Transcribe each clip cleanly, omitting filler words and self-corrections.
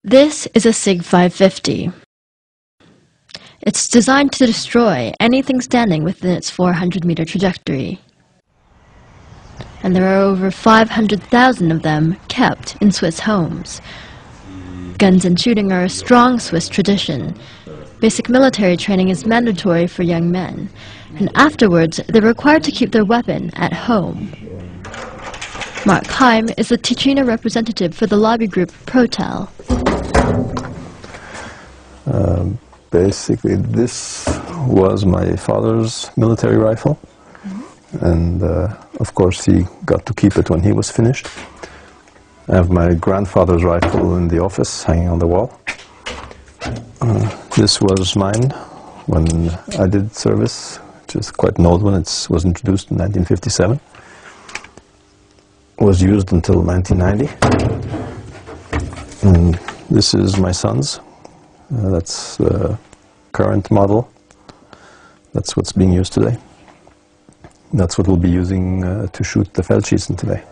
This is a SIG 550. It's designed to destroy anything standing within its 400-meter trajectory. And there are over 500,000 of them kept in Swiss homes. Guns and shooting are a strong Swiss tradition. Basic military training is mandatory for young men, and afterwards they're required to keep their weapon at home. Mark Heim is the Ticino representative for the lobby group Protel. Basically, this was my father's military rifle, and of course he got to keep it when he was finished. I have my grandfather's rifle in the office, hanging on the wall. This was mine when I did service, which is quite an old one. It was introduced in 1957. Was used until 1990. And this is my son's. That's the current model. That's what's being used today. That's what we'll be using to shoot the Feldschießen today.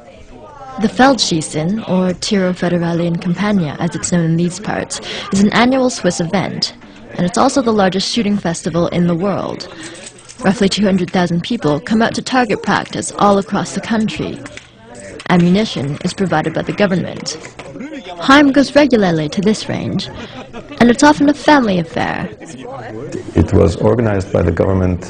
The Feldschießen, or Tiro Federale in Campagna as it's known in these parts, is an annual Swiss event, and it's also the largest shooting festival in the world. Roughly 200,000 people come out to target practice all across the country. Ammunition is provided by the government. Heim goes regularly to this range, and it's often a family affair. It was organized by the government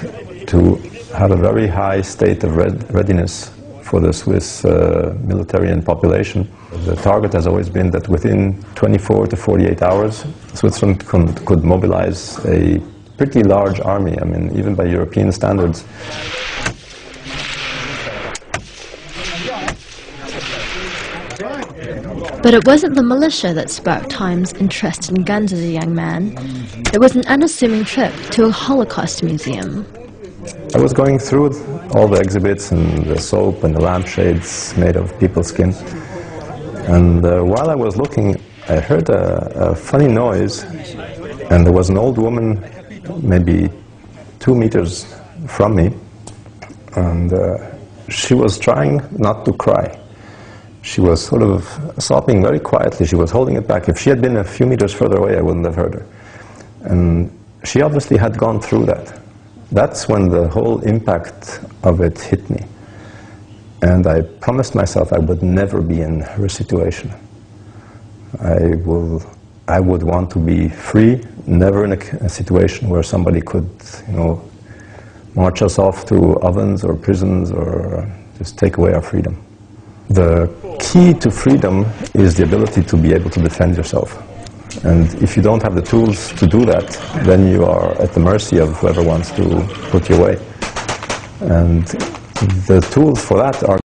to have a very high state of readiness for the Swiss military and population. The target has always been that within 24 to 48 hours, Switzerland could mobilize a pretty large army, I mean, even by European standards. But it wasn't the militia that sparked Heim's interest in guns as a young man. It was an unassuming trip to a Holocaust museum. I was going through all the exhibits and the soap and the lampshades made of people's skin. And while I was looking, I heard a funny noise, and there was an old woman maybe 2 meters from me, and she was trying not to cry. She was sort of sobbing very quietly. She was holding it back. If she had been a few meters further away, I wouldn't have heard her. And she obviously had gone through that. That's when the whole impact of it hit me. And I promised myself I would never be in her situation. I would want to be free, never in a situation where somebody could, march us off to ovens or prisons or just take away our freedom. The key to freedom is the ability to be able to defend yourself. And if you don't have the tools to do that, then you are at the mercy of whoever wants to put you away. And the tools for that are